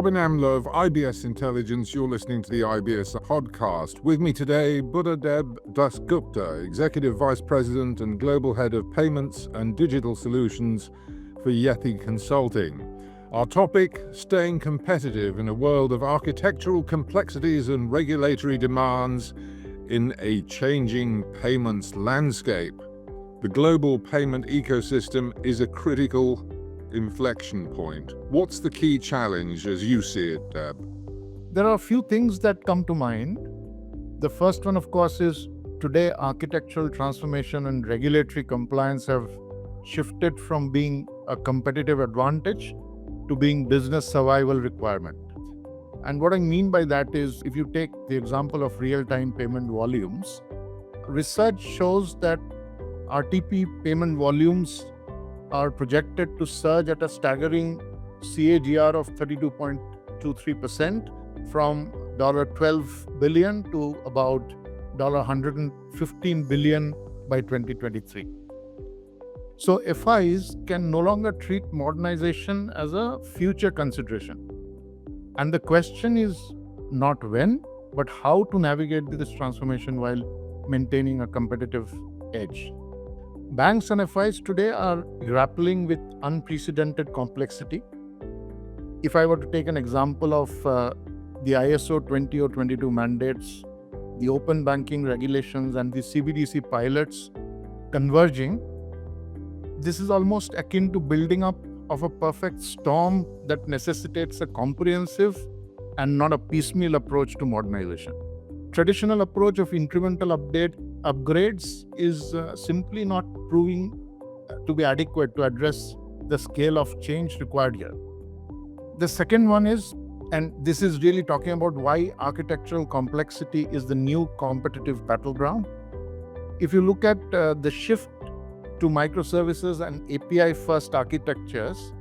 Robin Amlo of IBS Intelligence. You're listening to the IBS Podcast. With me today, Buddhadeb Das Gupta, Executive Vice President and Global Head of Payments and Digital Solutions for Yethi Consulting. Our topic, staying competitive in a world of architectural complexities and regulatory demands in a changing payments landscape. The global payment ecosystem is a critical inflection point. What's the key challenge as you see it, Deb? There are a few things that come to mind. The first one, of course, is today architectural transformation and regulatory compliance have shifted from being a competitive advantage to being business survival requirement. And what I mean by that is, if you take the example of real-time payment volumes, research shows that RTP payment volumes are projected to surge at a staggering CAGR of 32.23% from $12 billion to about $115 billion by 2023. So FIs can no longer treat modernization as a future consideration. And the question is not when, but how to navigate this transformation while maintaining a competitive edge. Banks and FIs today are grappling with unprecedented complexity. If I were to take an example of the ISO 20022 mandates, the open banking regulations and the CBDC pilots converging, this is almost akin to building up of a perfect storm that necessitates a comprehensive and not a piecemeal approach to modernization. Traditional approach of incremental upgrades is simply not proving to be adequate to address the scale of change required here. The second one is, and this is really talking about why architectural complexity is the new competitive battleground. If you look at the shift to microservices and API-first architectures,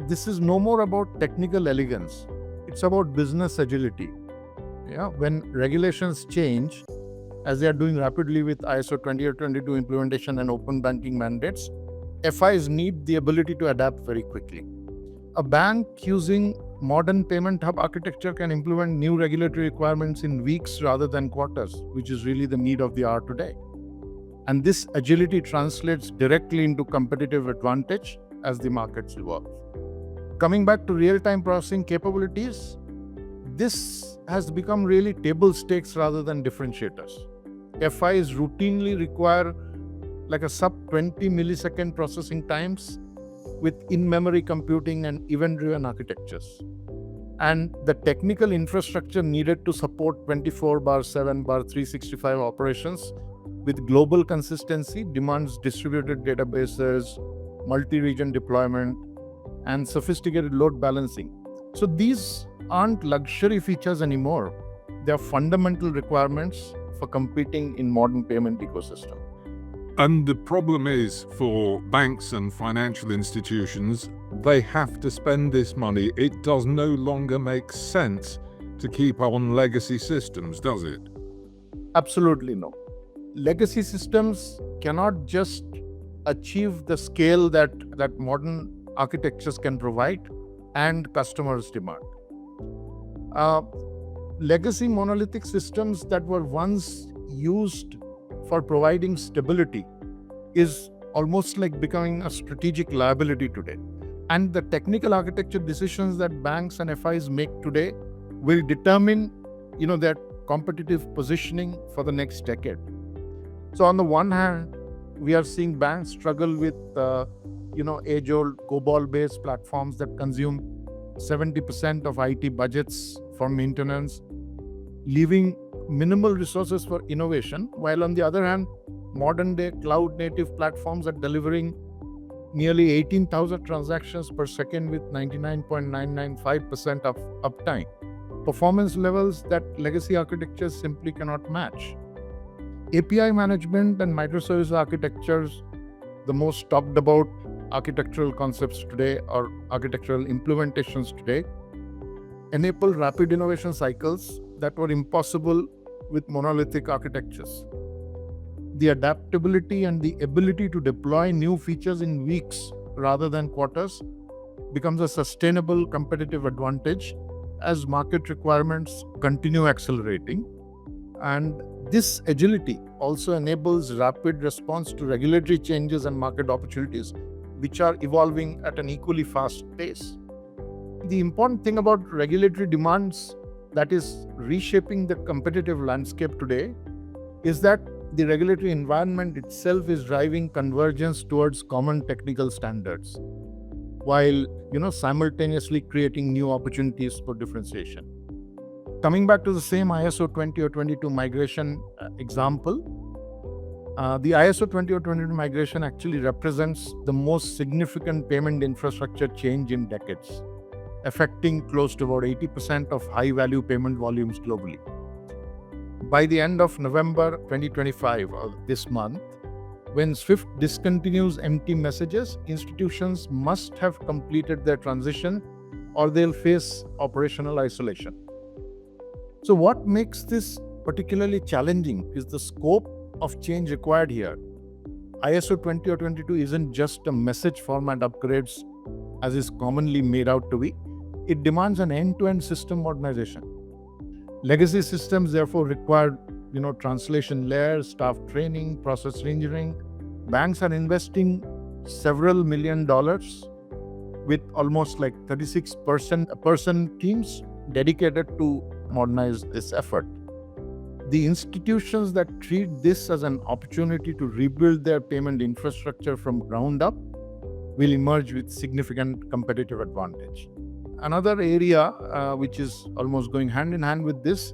this is no more about technical elegance. It's about business agility. When regulations change, as they are doing rapidly with ISO 20022 implementation and open banking mandates, FIs need the ability to adapt very quickly. A bank using modern payment hub architecture can implement new regulatory requirements in weeks rather than quarters, which is really the need of the hour today. And this agility translates directly into competitive advantage as the markets evolve. Coming back to real-time processing capabilities, this has become really table stakes rather than differentiators. FIs routinely require like a sub 20 millisecond processing times with in-memory computing and event-driven architectures. And the technical infrastructure needed to support 24/7/365 operations with global consistency demands distributed databases, multi-region deployment, and sophisticated load balancing. So these aren't luxury features anymore. They are fundamental requirements for competing in modern payment ecosystem. And the problem is, for banks and financial institutions, they have to spend this money. It does no longer make sense to keep on legacy systems, does it? Absolutely no. Legacy systems cannot just achieve the scale that modern architectures can provide and customers demand. Legacy monolithic systems that were once used for providing stability is almost like becoming a strategic liability today. And the technical architecture decisions that banks and FIs make today will determine, their competitive positioning for the next decade. So on the one hand, we are seeing banks struggle with, age-old COBOL-based platforms that consume 70% of IT budgets for maintenance, leaving minimal resources for innovation, while on the other hand, modern-day cloud-native platforms are delivering nearly 18,000 transactions per second with 99.995% of uptime, performance levels that legacy architectures simply cannot match. API management and microservice architectures, the most talked about architectural concepts today or architectural implementations today, enable rapid innovation cycles that were impossible with monolithic architectures. The adaptability and the ability to deploy new features in weeks rather than quarters becomes a sustainable competitive advantage as market requirements continue accelerating. And this agility also enables rapid response to regulatory changes and market opportunities, which are evolving at an equally fast pace. The important thing about regulatory demands that is reshaping the competitive landscape today is that the regulatory environment itself is driving convergence towards common technical standards, while simultaneously creating new opportunities for differentiation. Coming back to the same ISO 20022 migration example, the ISO 20022 migration actually represents the most significant payment infrastructure change in decades, affecting close to about 80% of high-value payment volumes globally. By the end of November 2025, or this month, when SWIFT discontinues empty messages, institutions must have completed their transition or they'll face operational isolation. So what makes this particularly challenging is the scope of change required here. ISO 20022 isn't just a message format upgrades as is commonly made out to be. It demands an end-to-end system modernization. Legacy systems therefore require translation layers, staff training, process reengineering. Banks are investing several $1 million with almost like 36% teams dedicated to modernize this effort. The institutions that treat this as an opportunity to rebuild their payment infrastructure from ground up will emerge with significant competitive advantage. Another area which is almost going hand in hand with this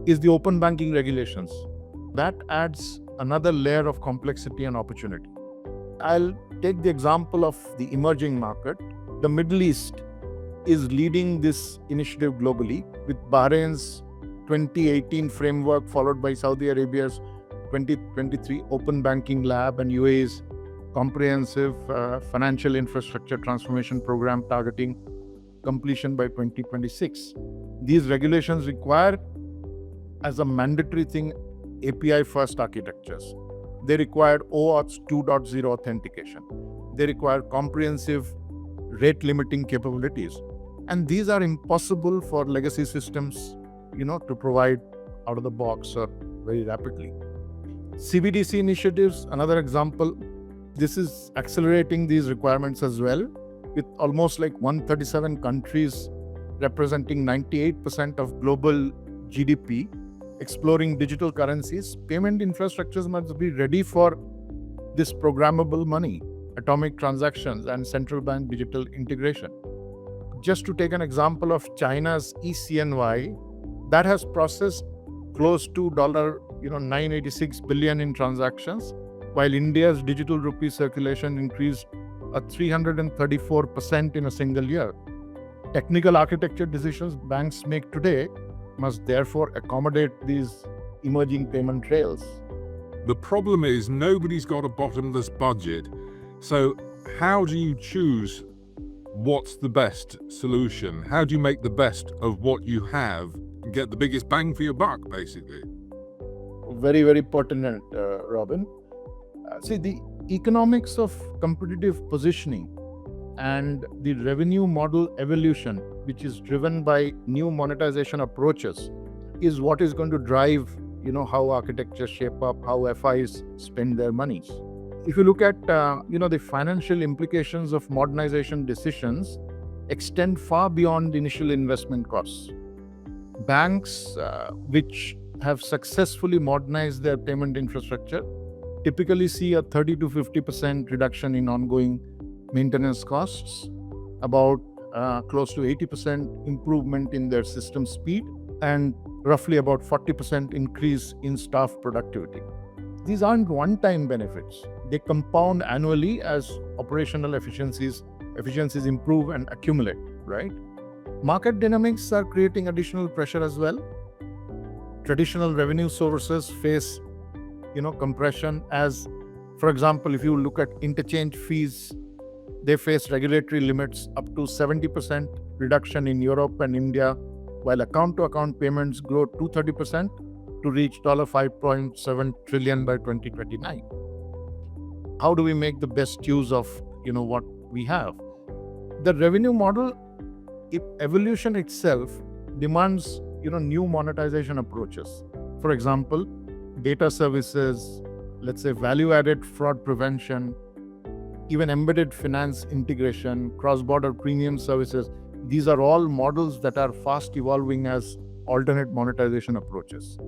is the open banking regulations. That adds another layer of complexity and opportunity. I'll take the example of the emerging market. The Middle East is leading this initiative globally with Bahrain's 2018 framework followed by Saudi Arabia's 2023 Open Banking Lab and UAE's comprehensive financial infrastructure transformation program targeting completion by 2026. These regulations require, as a mandatory thing, API-first architectures. They require OAuth 2.0 authentication. They require comprehensive rate-limiting capabilities. And these are impossible for legacy systems, to provide out of the box or very rapidly. CBDC initiatives, another example. This is accelerating these requirements as well, with almost like 137 countries representing 98% of global GDP exploring digital currencies. Payment infrastructures must be ready for this programmable money, atomic transactions, and central bank digital integration. Just to take an example of China's eCNY, that has processed close to $986 billion in transactions, while India's digital rupee circulation increased 334% in a single year. Technical architecture decisions banks make today must therefore accommodate these emerging payment rails. The problem is nobody's got a bottomless budget. So how do you choose what's the best solution? How do you make the best of what you have and get the biggest bang for your buck, basically? Very, very pertinent, Robin. See, the economics of competitive positioning and the revenue model evolution, which is driven by new monetization approaches, is what is going to drive, how architectures shape up, how FIs spend their monies. If you look at, the financial implications of modernization decisions extend far beyond initial investment costs. Banks which have successfully modernized their payment infrastructure typically see a 30 to 50% reduction in ongoing maintenance costs, about close to 80% improvement in their system speed, and roughly about 40% increase in staff productivity. These aren't one-time benefits. They compound annually as operational efficiencies improve and accumulate, right? Market dynamics are creating additional pressure as well. Traditional revenue sources face, compression as, for example, if you look at interchange fees, they face regulatory limits up to 70% reduction in Europe and India, while account-to-account payments grow 230% to reach $5.7 trillion by 2029. How do we make the best use of, what we have? The revenue model evolution itself demands new monetization approaches. For example, data services, let's say value-added fraud prevention, even embedded finance integration, cross-border premium services. These are all models that are fast evolving as alternate monetization approaches.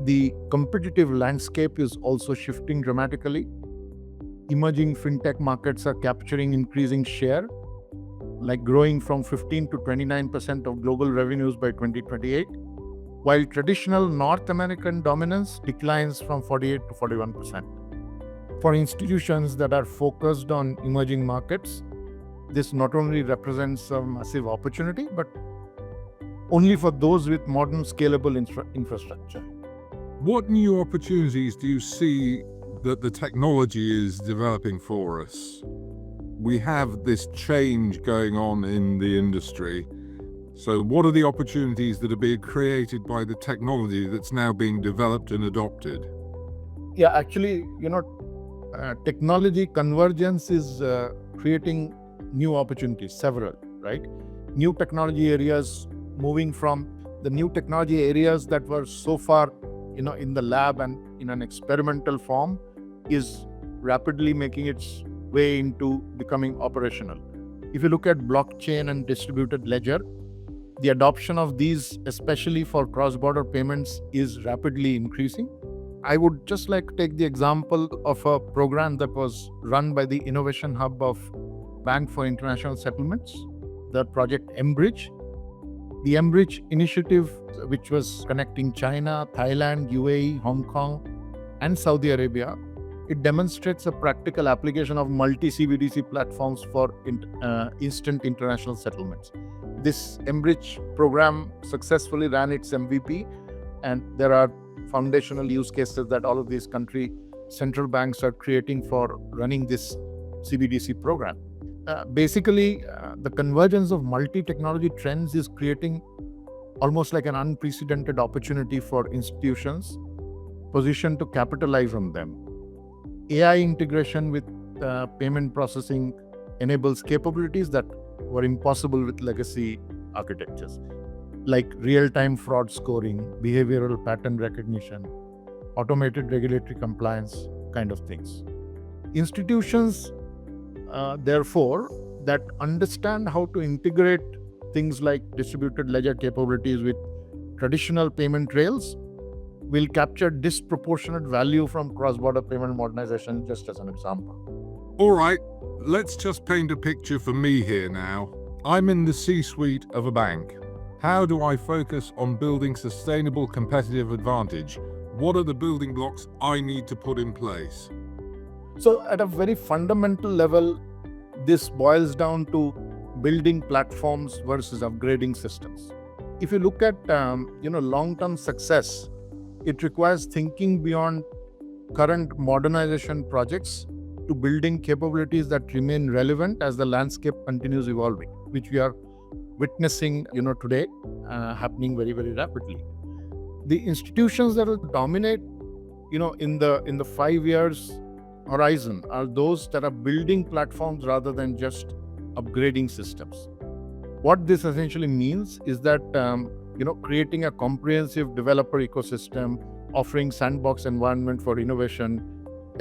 The competitive landscape is also shifting dramatically. Emerging fintech markets are capturing increasing share, like growing from 15 to 29% of global revenues by 2028, while traditional North American dominance declines from 48 to 41%. For institutions that are focused on emerging markets, this not only represents a massive opportunity, but only for those with modern scalable infrastructure. What new opportunities do you see that the technology is developing for us? We have this change going on in the industry. So what are the opportunities that are being created by the technology that's now being developed and adopted? Yeah, actually, technology convergence is creating new opportunities, several, right? New technology areas, moving from the new technology areas that were so far, in the lab and in an experimental form, is rapidly making its way into becoming operational. If you look at blockchain and distributed ledger, the adoption of these, especially for cross-border payments, is rapidly increasing. I would just like to take the example of a program that was run by the Innovation Hub of Bank for International Settlements, the project mBridge. The mBridge initiative, which was connecting China, Thailand, UAE, Hong Kong, and Saudi Arabia, it demonstrates a practical application of multi-CBDC platforms for instant international settlements. This mBridge program successfully ran its MVP, and there are foundational use cases that all of these country central banks are creating for running this CBDC program. Basically, the convergence of multi-technology trends is creating almost like an unprecedented opportunity for institutions positioned to capitalize on them. AI integration with payment processing enables capabilities that were impossible with legacy architectures, like real-time fraud scoring, behavioral pattern recognition, automated regulatory compliance kind of things. Institutions, therefore, that understand how to integrate things like distributed ledger capabilities with traditional payment rails will capture disproportionate value from cross-border payment modernization, just as an example. All right, let's just paint a picture for me here now. I'm in the C-suite of a bank. How do I focus on building sustainable competitive advantage? What are the building blocks I need to put in place? So at a very fundamental level, this boils down to building platforms versus upgrading systems. If you look at long-term success, it requires thinking beyond current modernization projects to building capabilities that remain relevant as the landscape continues evolving, which we are witnessing today, happening very, very rapidly. The institutions that will dominate in the 5 years horizon are those that are building platforms rather than just upgrading systems. What this essentially means is that creating a comprehensive developer ecosystem, offering sandbox environment for innovation,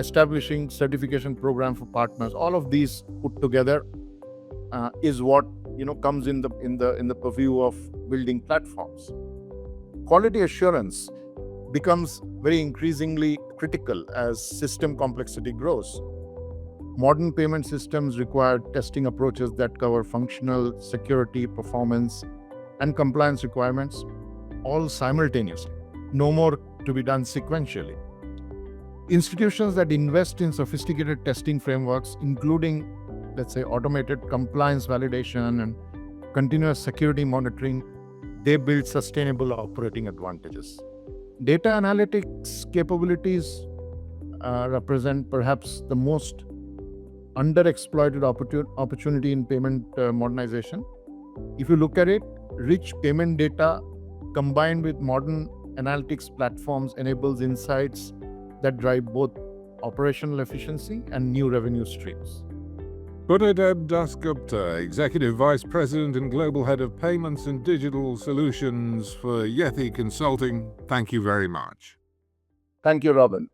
establishing certification program for partners, all of these put together is what comes in the purview of building platforms. Quality assurance becomes very increasingly critical as system complexity grows. Modern payment systems require testing approaches that cover functional, security, performance, and compliance requirements all simultaneously. No more to be done sequentially. Institutions that invest in sophisticated testing frameworks, including, let's say, automated compliance validation and continuous security monitoring, they build sustainable operating advantages. Data analytics capabilities represent perhaps the most underexploited opportunity in payment modernization. If you look at it, rich payment data combined with modern analytics platforms enables insights that drive both operational efficiency and new revenue streams. Buddhadeb Das Gupta, Executive Vice President and Global Head of Payments and Digital Solutions for Yethi Consulting, thank you very much. Thank you, Robin.